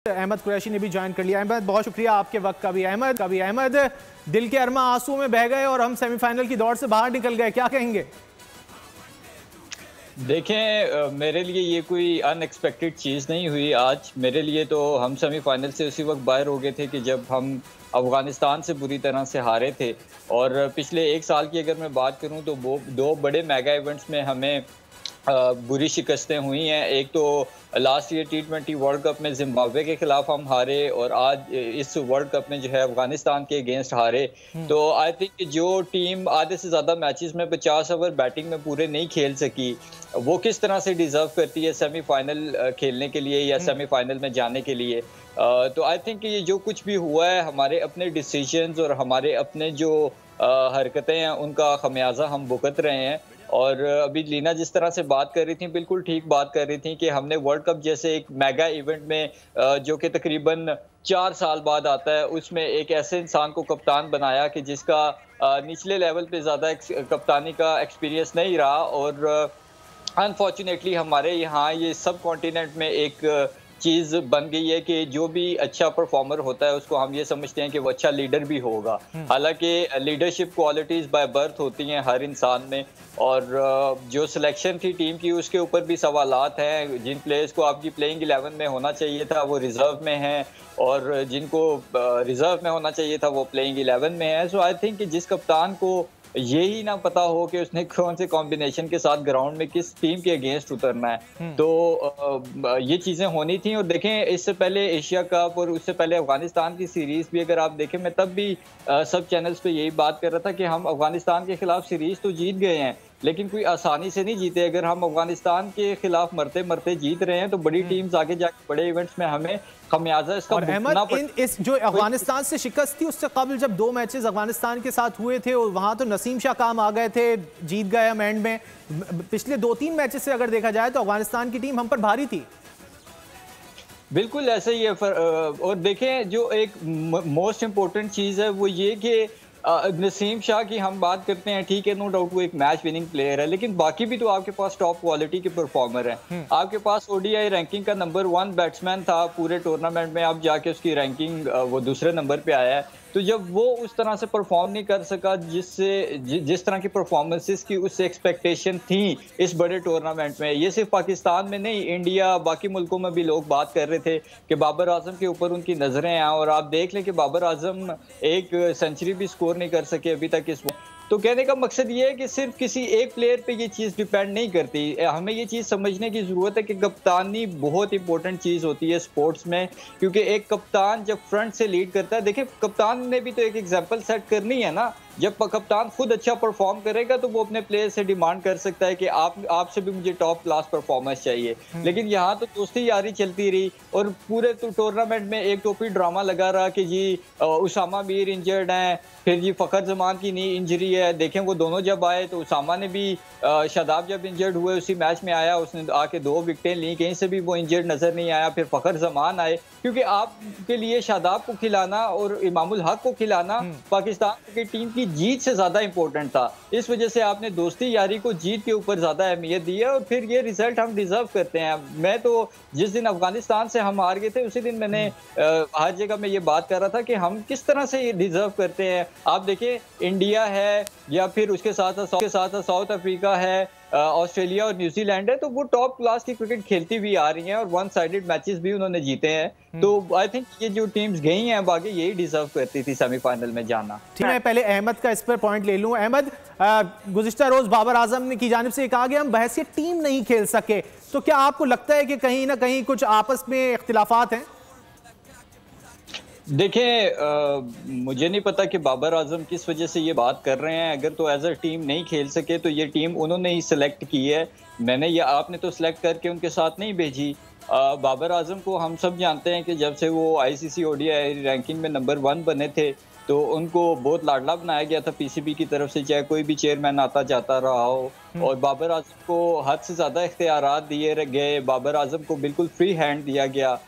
अहमद कुरैशी ने भी ज्वाइन कर लिया। अहमद, बहुत शुक्रिया आपके वक्त का भी। अहमद, दिल के अरमा आंसू में बह गए और हम सेमीफाइनल की दौड़ से बाहर निकल गए, क्या कहेंगे? देखें, मेरे लिए ये कोई अनएक्सपेक्टेड चीज़ नहीं हुई आज। मेरे लिए तो हम सेमीफाइनल से उसी वक्त बाहर हो गए थे कि जब हम अफगानिस्तान से बुरी तरह से हारे थे। और पिछले एक साल की अगर मैं बात करूं तो वो दो बड़े मेगा इवेंट्स में हमें बुरी शिकस्तें हुई हैं। एक तो last year T20 world cup में जिम्बाब्वे के खिलाफ हम हारे और आज इस वर्ल्ड कप में जो है अफगानिस्तान के अगेंस्ट हारे। तो आई थिंक जो टीम आधे से ज़्यादा मैचेस में 50 ओवर बैटिंग में पूरे नहीं खेल सकी, वो किस तरह से डिज़र्व करती है सेमीफाइनल खेलने के लिए या सेमीफाइनल में जाने के लिए। तो आई थिंक ये जो कुछ भी हुआ है, हमारे अपने डिसीजंस और हमारे अपने जो हरकतें हैं उनका खमियाजा हम भुगत रहे हैं। और अभी लीना जिस तरह से बात कर रही थी, बिल्कुल ठीक बात कर रही थी कि हमने वर्ल्ड कप जैसे एक मेगा इवेंट में जो कि तकरीबन 4 साल बाद आता है, उसमें एक ऐसे इंसान को कप्तान बनाया कि जिसका निचले लेवल पे ज़्यादा कप्तानी का एक्सपीरियंस नहीं रहा। और अनफॉर्चुनेटली हमारे यहाँ ये सब कॉन्टिनेंट में एक चीज़ बन गई है कि जो भी अच्छा परफॉर्मर होता है उसको हम ये समझते हैं कि वो अच्छा लीडर भी होगा। हालांकि लीडरशिप क्वालिटीज़ बाय बर्थ होती हैं हर इंसान में। और जो सिलेक्शन थी टीम की उसके ऊपर भी सवालात हैं। जिन प्लेयर्स को आपकी प्लेइंग 11 में होना चाहिए था वो रिजर्व में हैं, और जिनको रिजर्व में होना चाहिए था वो प्लेइंग 11 में है। सो आई थिंक कि जिस कप्तान को यही ना पता हो कि उसने कौन से कॉम्बिनेशन के साथ ग्राउंड में किस टीम के अगेंस्ट उतरना है, तो ये चीज़ें होनी थी। और देखें, इससे पहले एशिया कप और उससे पहले अफगानिस्तान की सीरीज़ भी अगर आप देखें, मैं तब भी सब चैनल्स पे यही बात कर रहा था कि हम अफगानिस्तान के खिलाफ सीरीज़ तो जीत गए हैं, लेकिन कोई आसानी से नहीं जीते। अगर हम अफगानिस्तान के खिलाफ मरते मरते जीत रहे हैं तो बड़ी टीम्स आगे जाके बड़े इवेंट्स में हमें खमियाजा इसका भुगतना पड़ेगा। इस जो अफगानिस्तान से शिकस्त थी, उससे कबल जब 2 मैचेस अफगानिस्तान के साथ हुए थे और वहां तो नसीम शाह काम आ गए थे, जीत गए हम एंड में। पिछले 2-3 मैचेस से अगर देखा जाए तो अफगानिस्तान की टीम हम पर भारी थी। बिल्कुल ऐसे ही है। और देखें, जो एक मोस्ट इम्पोर्टेंट चीज़ है वो ये कि नसीम शाह की हम बात करते हैं, ठीक है, नो डाउट वो एक मैच विनिंग प्लेयर है, लेकिन बाकी भी तो आपके पास टॉप क्वालिटी के परफॉर्मर हैं। आपके पास ओडीआई रैंकिंग का नंबर 1 बैट्समैन था पूरे टूर्नामेंट में, अब जाके उसकी रैंकिंग वो दूसरे नंबर पे आया है। तो जब वो उस तरह से परफॉर्म नहीं कर सका जिस तरह की परफॉर्मेंसेस की उससे एक्सपेक्टेशन थी इस बड़े टूर्नामेंट में, ये सिर्फ पाकिस्तान में नहीं, इंडिया बाकी मुल्कों में भी लोग बात कर रहे थे कि बाबर आजम के ऊपर उनकी नज़रें हैं। और आप देख लें कि बाबर आजम एक सेंचुरी भी स्कोर नहीं कर सके अभी तक इस। तो कहने का मकसद ये है कि सिर्फ किसी एक प्लेयर पे ये चीज़ डिपेंड नहीं करती। हमें ये चीज़ समझने की ज़रूरत है कि कप्तानी बहुत इंपॉर्टेंट चीज़ होती है स्पोर्ट्स में, क्योंकि एक कप्तान जब फ्रंट से लीड करता है, देखिए कप्तान ने भी तो एक एग्जांपल सेट करनी है ना। जब कप्तान खुद अच्छा परफॉर्म करेगा तो वो अपने प्लेयर से डिमांड कर सकता है कि आपसे भी मुझे टॉप क्लास परफॉर्मेंस चाहिए। लेकिन यहाँ तो दोस्ती यारी चलती रही और पूरे टूर्नामेंट में एक टोपी ड्रामा लगा रहा कि जी उसामा मीर इंजर्ड हैं, फिर जी फ़खर जमान की नी इंजरी है। देखें, वो दोनों जब आए तो उसामा ने भी, शादाब जब इंजर्ड हुए उसी मैच में आया, उसने आके 2 विकेटें ली, कहीं से भी वो इंजर्ड नज़र नहीं आया। फिर फ़खर जमान आए, क्योंकि आपके लिए शादाब को खिलाना और इमामुल हक को खिलाना पाकिस्तान की टीम की जीत से ज्यादा इंपॉर्टेंट था। इस वजह से आपने दोस्ती यारी को जीत के ऊपर ज्यादा अहमियत दी है और फिर ये रिजल्ट हम डिजर्व करते हैं। मैं तो जिस दिन अफगानिस्तान से हम हार गए थे उसी दिन मैंने हर जगह में ये बात कर रहा था कि हम किस तरह से ये डिजर्व करते हैं। आप देखिए, इंडिया है या फिर उसके साथ साउथ अफ्रीका है, ऑस्ट्रेलिया और न्यूजीलैंड है, तो वो टॉप क्लास की क्रिकेट खेलती हुई आ रही हैं और 1 साइडेड मैचेस भी उन्होंने जीते हैं। तो आई थिंक ये जो टीम्स गई हैं अब आगे, यही डिजर्व करती थी सेमीफाइनल में जाना। ठीक है, मैं पहले अहमद का इस पर पॉइंट ले लूं। अहमद, गुज़िश्ता रोज बाबर आजम ने की जानिब से कहा गया हम बहसीत टीम नहीं खेल सके, तो क्या आपको लगता है कि कहीं ना कहीं कुछ आपस में इख्तिलाफात हैं? देखिए, मुझे नहीं पता कि बाबर आजम किस वजह से ये बात कर रहे हैं। अगर तो एज अ टीम नहीं खेल सके तो ये टीम उन्होंने ही सिलेक्ट की है, मैंने या आपने तो सिलेक्ट करके उनके साथ नहीं भेजी। बाबर आजम को हम सब जानते हैं कि जब से वो आईसीसी ओडीआई रैंकिंग में नंबर 1 बने थे तो उनको बहुत लाडला बनाया गया था पीसीबी की तरफ से, चाहे कोई भी चेयरमैन आता जाता रहा हो। और बाबर आजम को हद से ज़्यादा इख्तियारात दिए गए, बाबर आजम को बिल्कुल फ्री हैंड दिया गया।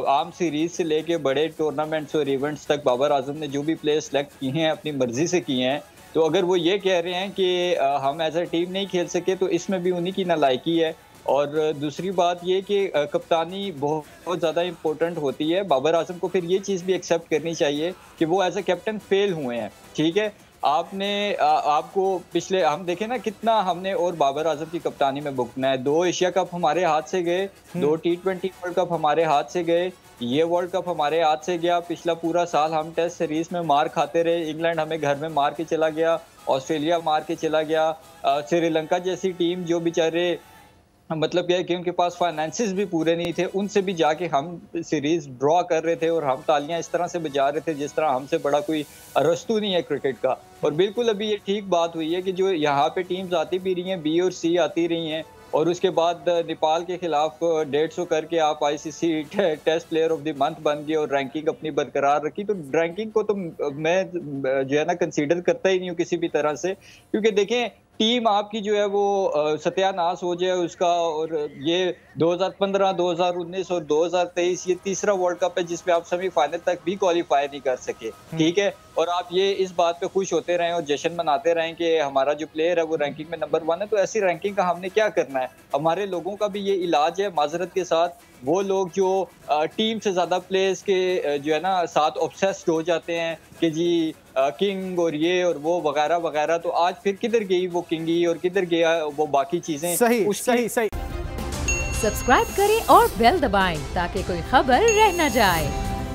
आम सीरीज से लेके बड़े टूर्नामेंट्स और इवेंट्स तक बाबर आजम ने जो भी प्लेयर सेलेक्ट किए हैं अपनी मर्जी से किए हैं। तो अगर वो ये कह रहे हैं कि हम एज अ टीम नहीं खेल सके तो इसमें भी उन्हीं की नालायकी है। और दूसरी बात ये कि कप्तानी बहुत ज़्यादा इम्पोर्टेंट होती है। बाबर आजम को फिर ये चीज़ भी एक्सेप्ट करनी चाहिए कि वो एज अ कैप्टन फेल हुए हैं, ठीक है। आपने आपको पिछले हम देखें ना कितना हमने और बाबर आजम की कप्तानी में भुगतना है। 2 एशिया कप हमारे हाथ से गए, 2 T20 वर्ल्ड कप हमारे हाथ से गए, ये वर्ल्ड कप हमारे हाथ से गया। पिछला पूरा साल हम टेस्ट सीरीज में मार खाते रहे। इंग्लैंड हमें घर में मार के चला गया, ऑस्ट्रेलिया मार के चला गया। श्रीलंका जैसी टीम जो बेचारे मतलब क्या है कि उनके पास फाइनेंसिस भी पूरे नहीं थे, उनसे भी जाके हम सीरीज ड्रॉ कर रहे थे और हम तालियां इस तरह से बजा रहे थे जिस तरह हमसे बड़ा कोई अरस्तू नहीं है क्रिकेट का। और बिल्कुल अभी ये ठीक बात हुई है कि जो यहाँ पे टीम्स आती भी रही हैं, बी और सी आती रही हैं, और उसके बाद नेपाल के खिलाफ 150 करके आप ICC test player of the month बन गए और रैंकिंग अपनी बरकरार रखी। तो रैंकिंग को तो मैं जो है ना कंसीडर करता ही नहीं हूँ किसी भी तरह से, क्योंकि देखें टीम आपकी जो है वो सत्यानाश हो जाए उसका। और ये 2015, 2019 और 2023 ये तीसरा वर्ल्ड कप है जिसमें आप सेमीफाइनल तक भी क्वालिफाई नहीं कर सके, ठीक है। और आप ये इस बात पे खुश होते रहें और जश्न मनाते रहें कि हमारा जो प्लेयर है वो रैंकिंग में नंबर 1 है, तो ऐसी रैंकिंग का हमने क्या करना है। हमारे लोगों का भी ये इलाज है माजरत के साथ, वो लोग जो टीम से ज्यादा प्लेयर्स के जो है ना साथ ऑब्सेस्ड हो जाते हैं कि जी किंग और ये और वो वगैरह वगैरह, तो आज फिर किधर गई वो किंगी और किधर गया वो बाकी चीजें। सही सही सही। सब्सक्राइब करें और बेल दबाएं ताकि कोई खबर रह न जाए।